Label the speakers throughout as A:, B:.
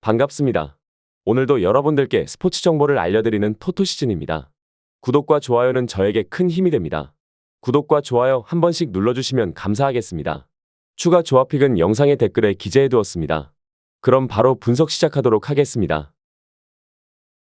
A: 반갑습니다. 오늘도 여러분들께 스포츠 정보를 알려드리는 토토시즌입니다. 구독과 좋아요는 저에게 큰 힘이 됩니다. 구독과 좋아요 한 번씩 눌러주시면 감사하겠습니다. 추가 조합픽은 영상의 댓글에 기재해두었습니다. 그럼 바로 분석 시작하도록 하겠습니다.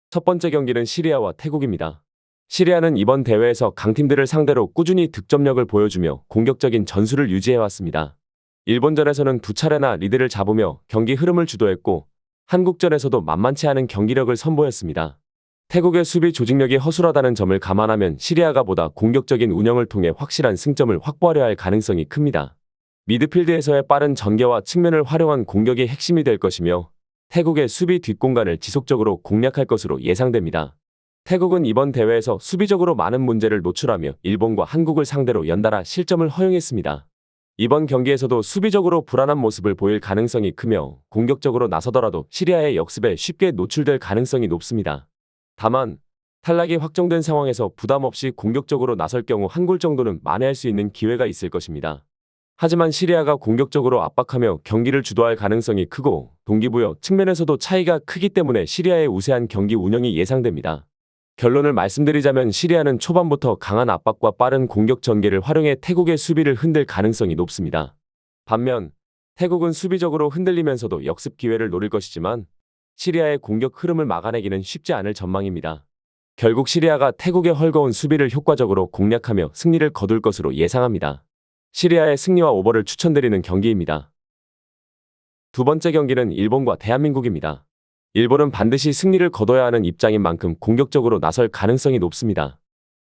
A: 첫 번째 경기는 시리아와 태국입니다. 시리아는 이번 대회에서 강팀들을 상대로 꾸준히 득점력을 보여주며 공격적인 전술을 유지해왔습니다. 일본전에서는 두 차례나 리드를 잡으며 경기 흐름을 주도했고 한국전에서도 만만치 않은 경기력을 선보였습니다. 태국의 수비 조직력이 허술하다는 점을 감안하면 시리아가 보다 공격적인 운영을 통해 확실한 승점을 확보하려 할 가능성이 큽니다. 미드필드에서의 빠른 전개와 측면을 활용한 공격이 핵심이 될 것이며 태국의 수비 뒷공간을 지속적으로 공략할 것으로 예상됩니다. 태국은 이번 대회에서 수비적으로 많은 문제를 노출하며 일본과 한국을 상대로 연달아 실점을 허용했습니다. 이번 경기에서도 수비적으로 불안한 모습을 보일 가능성이 크며 공격적으로 나서더라도 시리아의 역습에 쉽게 노출될 가능성이 높습니다. 다만 탈락이 확정된 상황에서 부담 없이 공격적으로 나설 경우 한 골 정도는 만회할 수 있는 기회가 있을 것입니다. 하지만 시리아가 공격적으로 압박하며 경기를 주도할 가능성이 크고 동기부여 측면에서도 차이가 크기 때문에 시리아의 우세한 경기 운영이 예상됩니다. 결론을 말씀드리자면 시리아는 초반부터 강한 압박과 빠른 공격 전개를 활용해 태국의 수비를 흔들 가능성이 높습니다. 반면 태국은 수비적으로 흔들리면서도 역습 기회를 노릴 것이지만 시리아의 공격 흐름을 막아내기는 쉽지 않을 전망입니다. 결국 시리아가 태국의 헐거운 수비를 효과적으로 공략하며 승리를 거둘 것으로 예상합니다. 시리아의 승리와 오버를 추천드리는 경기입니다. 두 번째 경기는 일본과 대한민국입니다. 일본은 반드시 승리를 거둬야 하는 입장인 만큼 공격적으로 나설 가능성이 높습니다.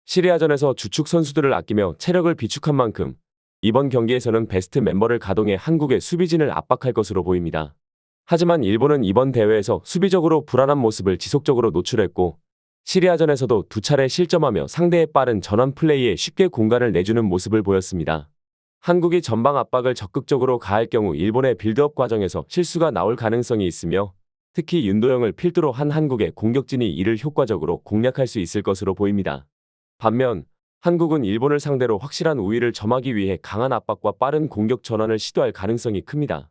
A: 시리아전에서 주축 선수들을 아끼며 체력을 비축한 만큼 이번 경기에서는 베스트 멤버를 가동해 한국의 수비진을 압박할 것으로 보입니다. 하지만 일본은 이번 대회에서 수비적으로 불안한 모습을 지속적으로 노출했고 시리아전에서도 두 차례 실점하며 상대의 빠른 전환 플레이에 쉽게 공간을 내주는 모습을 보였습니다. 한국이 전방 압박을 적극적으로 가할 경우 일본의 빌드업 과정에서 실수가 나올 가능성이 있으며 특히 윤도영을 필두로 한 한국의 공격진이 이를 효과적으로 공략할 수 있을 것으로 보입니다. 반면 한국은 일본을 상대로 확실한 우위를 점하기 위해 강한 압박과 빠른 공격 전환을 시도할 가능성이 큽니다.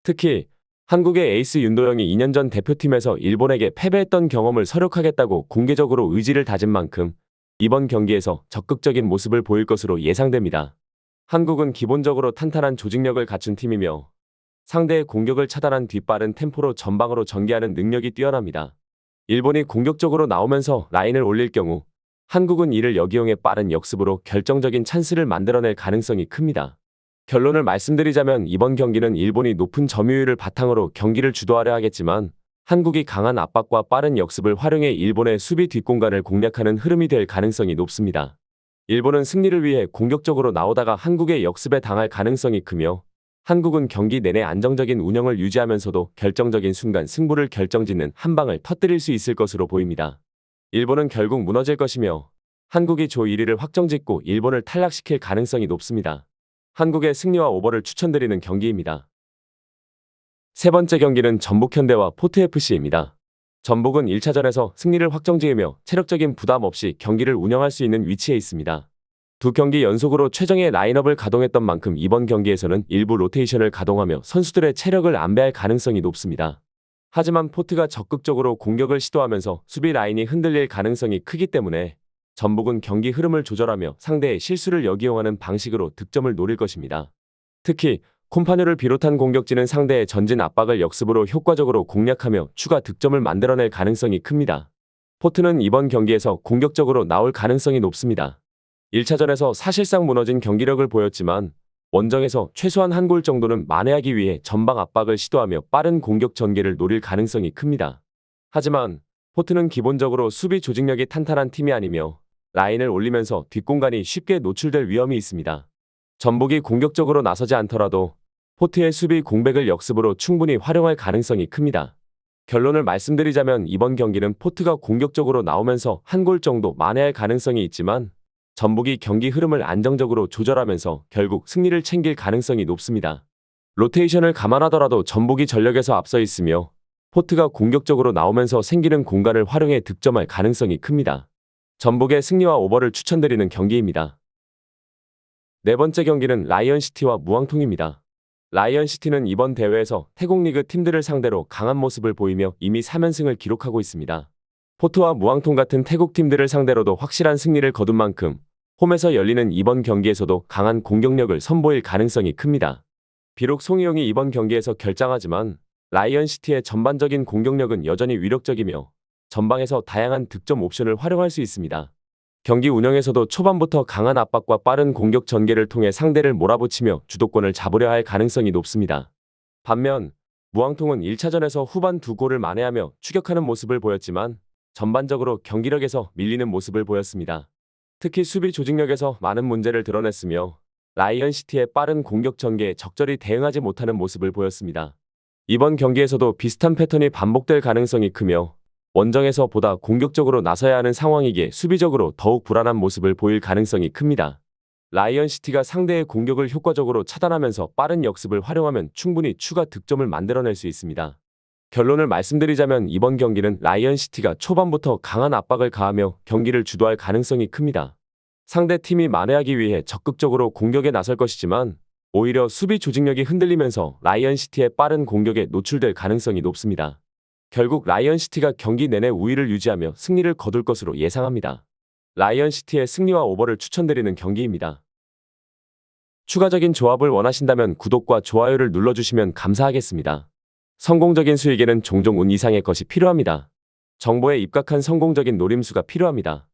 A: 특히 한국의 에이스 윤도영이 2년 전 대표팀에서 일본에게 패배했던 경험을 서력하겠다고 공개적으로 의지를 다진 만큼 이번 경기에서 적극적인 모습을 보일 것으로 예상됩니다. 한국은 기본적으로 탄탄한 조직력을 갖춘 팀이며 상대의 공격을 차단한 뒤 빠른 템포로 전방으로 전개하는 능력이 뛰어납니다. 일본이 공격적으로 나오면서 라인을 올릴 경우 한국은 이를 역이용해 빠른 역습으로 결정적인 찬스를 만들어낼 가능성이 큽니다. 결론을 말씀드리자면 이번 경기는 일본이 높은 점유율을 바탕으로 경기를 주도하려 하겠지만 한국이 강한 압박과 빠른 역습을 활용해 일본의 수비 뒷공간을 공략하는 흐름이 될 가능성이 높습니다. 일본은 승리를 위해 공격적으로 나오다가 한국의 역습에 당할 가능성이 크며 한국은 경기 내내 안정적인 운영을 유지하면서도 결정적인 순간 승부를 결정짓는 한 방을 터뜨릴 수 있을 것으로 보입니다. 일본은 결국 무너질 것이며 한국이 조 1위를 확정짓고 일본을 탈락시킬 가능성이 높습니다. 한국의 승리와 오버를 추천드리는 경기입니다. 세 번째 경기는 전북현대와 포트FC입니다. 전북은 1차전에서 승리를 확정지으며 체력적인 부담 없이 경기를 운영할 수 있는 위치에 있습니다. 두 경기 연속으로 최정예 라인업을 가동했던 만큼 이번 경기에서는 일부 로테이션을 가동하며 선수들의 체력을 안배할 가능성이 높습니다. 하지만 포트가 적극적으로 공격을 시도하면서 수비 라인이 흔들릴 가능성이 크기 때문에 전북은 경기 흐름을 조절하며 상대의 실수를 역이용하는 방식으로 득점을 노릴 것입니다. 특히 콤파뉴를 비롯한 공격진은 상대의 전진 압박을 역습으로 효과적으로 공략하며 추가 득점을 만들어낼 가능성이 큽니다. 포트는 이번 경기에서 공격적으로 나올 가능성이 높습니다. 1차전에서 사실상 무너진 경기력을 보였지만 원정에서 최소한 한 골 정도는 만회하기 위해 전방 압박을 시도하며 빠른 공격 전개를 노릴 가능성이 큽니다. 하지만 포트는 기본적으로 수비 조직력이 탄탄한 팀이 아니며 라인을 올리면서 뒷공간이 쉽게 노출될 위험이 있습니다. 전북이 공격적으로 나서지 않더라도 포트의 수비 공백을 역습으로 충분히 활용할 가능성이 큽니다. 결론을 말씀드리자면 이번 경기는 포트가 공격적으로 나오면서 한 골 정도 만회할 가능성이 있지만 전북이 경기 흐름을 안정적으로 조절하면서 결국 승리를 챙길 가능성이 높습니다. 로테이션을 감안하더라도 전북이 전력에서 앞서 있으며 포트가 공격적으로 나오면서 생기는 공간을 활용해 득점할 가능성이 큽니다. 전북의 승리와 오버를 추천드리는 경기입니다. 네 번째 경기는 라이언시티와 무왕통입니다. 라이언시티는 이번 대회에서 태국 리그 팀들을 상대로 강한 모습을 보이며 이미 3연승을 기록하고 있습니다. 포트와 무앙통 같은 태국 팀들을 상대로도 확실한 승리를 거둔 만큼 홈에서 열리는 이번 경기에서도 강한 공격력을 선보일 가능성이 큽니다. 비록 송이용이 이번 경기에서 결장하지만 라이언시티의 전반적인 공격력은 여전히 위력적이며 전방에서 다양한 득점 옵션을 활용할 수 있습니다. 경기 운영에서도 초반부터 강한 압박과 빠른 공격 전개를 통해 상대를 몰아붙이며 주도권을 잡으려 할 가능성이 높습니다. 반면 무앙통은 1차전에서 후반 2골을 만회하며 추격하는 모습을 보였지만 전반적으로 경기력에서 밀리는 모습을 보였습니다. 특히 수비 조직력에서 많은 문제를 드러냈으며 라이언시티의 빠른 공격 전개에 적절히 대응하지 못하는 모습을 보였습니다. 이번 경기에서도 비슷한 패턴이 반복될 가능성이 크며 원정에서 보다 공격적으로 나서야 하는 상황이기에 수비적으로 더욱 불안한 모습을 보일 가능성이 큽니다. 라이언시티가 상대의 공격을 효과적으로 차단하면서 빠른 역습을 활용하면 충분히 추가 득점을 만들어낼 수 있습니다. 결론을 말씀드리자면 이번 경기는 라이언시티가 초반부터 강한 압박을 가하며 경기를 주도할 가능성이 큽니다. 상대 팀이 만회하기 위해 적극적으로 공격에 나설 것이지만 오히려 수비 조직력이 흔들리면서 라이언시티의 빠른 공격에 노출될 가능성이 높습니다. 결국 라이언시티가 경기 내내 우위를 유지하며 승리를 거둘 것으로 예상합니다. 라이언시티의 승리와 오버를 추천드리는 경기입니다. 추가적인 조합을 원하신다면 구독과 좋아요를 눌러주시면 감사하겠습니다. 성공적인 수익에는 종종 운 이상의 것이 필요합니다. 정보에 입각한 성공적인 노림수가 필요합니다.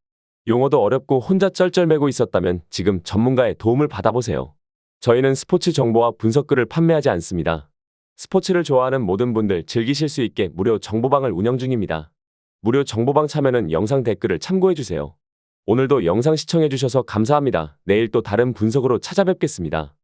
A: 용어도 어렵고 혼자 쩔쩔매고 있었다면 지금 전문가의 도움을 받아보세요. 저희는 스포츠 정보와 분석글을 판매하지 않습니다. 스포츠를 좋아하는 모든 분들 즐기실 수 있게 무료 정보방을 운영 중입니다. 무료 정보방 참여는 영상 댓글을 참고해주세요. 오늘도 영상 시청해주셔서 감사합니다. 내일 또 다른 분석으로 찾아뵙겠습니다.